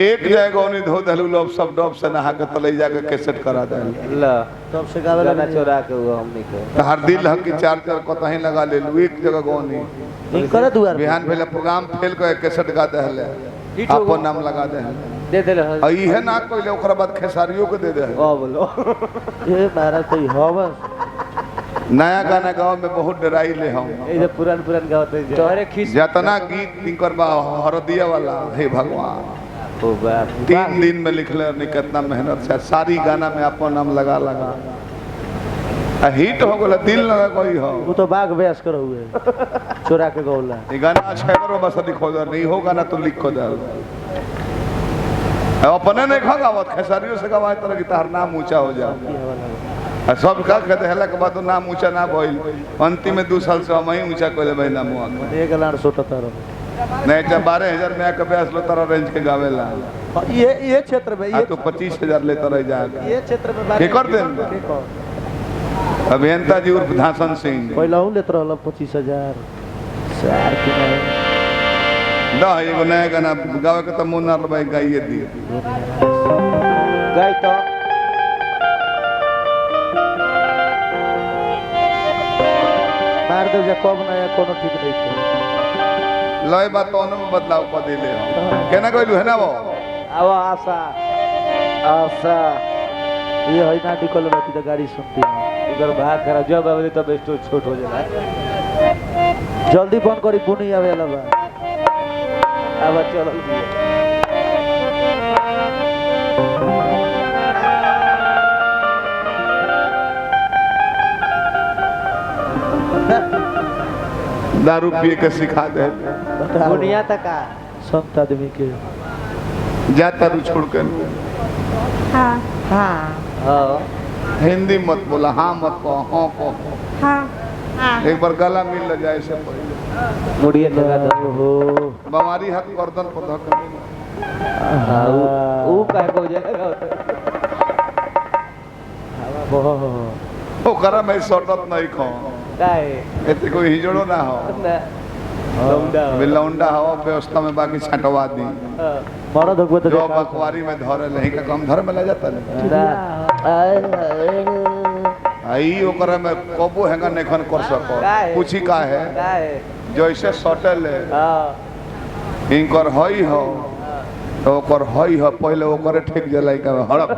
एक जगह नहीं धो दलू लोग सब डब से नहा के तले जाके कैसेट करा दे ला तब से गावे गाना चोरा के हुआ हमनी के तो हर दिल हक की चार चार कतही लगा ले लू एक जगह गौनी नहीं करे दुआर बिहान भेले प्रोग्राम फेल के कैसेट गा दे हले अपन नाम लगा दे दे दे आ ई है ना कोइले ओकरा बाद खेसारियों के दे दे ओ बोलो ये महाराज तो हवा नया गाना गाँव में बहुत डराई ले हम ये पुरान पुरान गावत है तोरे खींच जतना गीत निकर बा हरदिया वाला हे भगवान ओ बाप 3 दिन में लिखले और कितना मेहनत से सारी गाना में अपन नाम लगा लगा हिट हो गला दिल लगा कोई हो वो तो बाग व्यास करो हुए चोरा के गौला ये गाना अच्छा करो बस लिखो दे नहीं हो गाना तो लिखो दे अपने नहीं गावत खेसारियों से गवाए तरह की तार नाम ऊंचा हो जाए सब का कहते हला के बाद नाम ऊंचा ना भइल अंतिम में 2 साल से हम ही ऊंचा कोले भाई नाम हुआ एक लाड़ सोटता रहो नहीं जब 12,000 में आके ब्यास लो तारा रेंज के गावेला ये क्षेत्र में ये तो 25,000 लेता रह जाएगा ये क्षेत्र में के कर देन अभियंता जी उर्फ धासन सिंह पहला हूं लेत रहल 25,000 सार के दा एगो नया गाना गावे के त मुन्ना भाई गाइए दी गाय तो मार दे जा कब नया कोनो ठीक नहीं है लय बात तो में बदलाव कर दिले हम केना कहलु है ना वो आवा आशा आशा ये है ना निकल रहती तो गाड़ी सुनती है इधर भाग करा जब आवे तब स्टोर छोट हो जाला जल्दी बंद करी बुनी आवे लबा अब चलो दारू पिए के सिखा दे बुनिया तक का संत आदमी के जा तारू छोड़ के हाँ हां हां हिंदी मत बोला हाँ मत कहो हाँ कहो हाँ हाँ एक बार गला मिल जाए से पहले मुड़िए लगा दो हो बीमारी हाथ गर्दन पर धक हां वो काहे को जाएगा हवा बहुत ओकरा में सटत नहीं खो काहे एते कोई हिजड़ो ना हो लौंडा बिलौंडा हो व्यवस्था में बाकी छटवा दी मरद भगवत जो बकवारी में धरे नहीं का काम धर में ले जाता आई ओकरा में कबो हैंगा नेखन कर सको पूछी का है जैसे सटल है हां इनकर हई हो तो ओकर हई हो पहले ओकरे ठीक जलाई का हड़प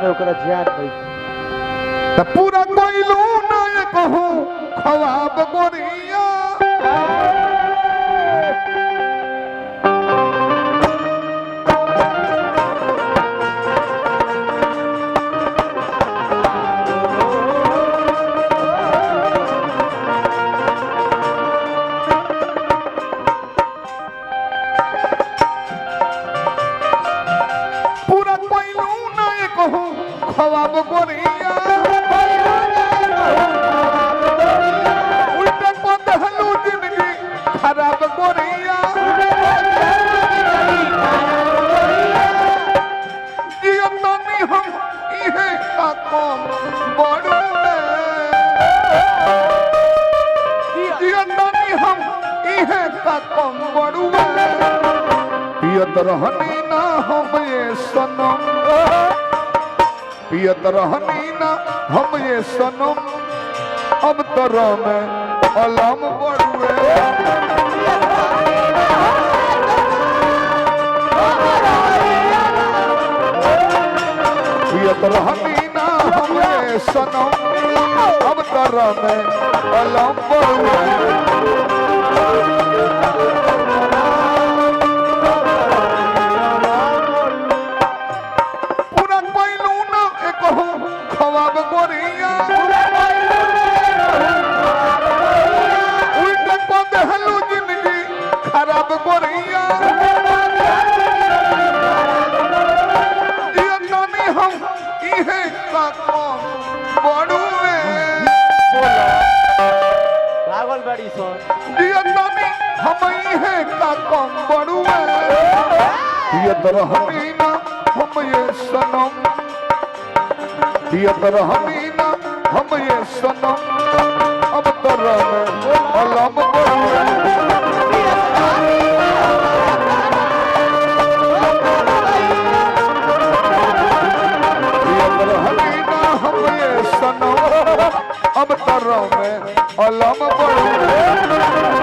में ओकरा जान नहीं त पूरा कोइलू ना कहू खवाब गोरिया पूरा कोइलू ना कहू खवाब गोरिया उल्टा बंद हलू जिंदगी खराब गोरिया जियो तनी हम इहे का काम बड़ू जियो तनी हम इहे का काम बड़ू पियत रहनी ना हम ये सनम पियत रहनी ना हम ये सनम अब तरह में अलम बड़ुए पियत रहनी ना हम ये सनम अब तरह में अलम बड़ुए खवाब गोरिया उल्टा बंद हलू जिंदगी खराब गोरिया जियतानी हम इहे का काम बड़ुए पागल बड़ी सोन जियतानी हम इहे का काम बड़ुए जियत रहनी ना हम ये सनम जियत रहनी ना हम ये सनम अब तरह में पड़ो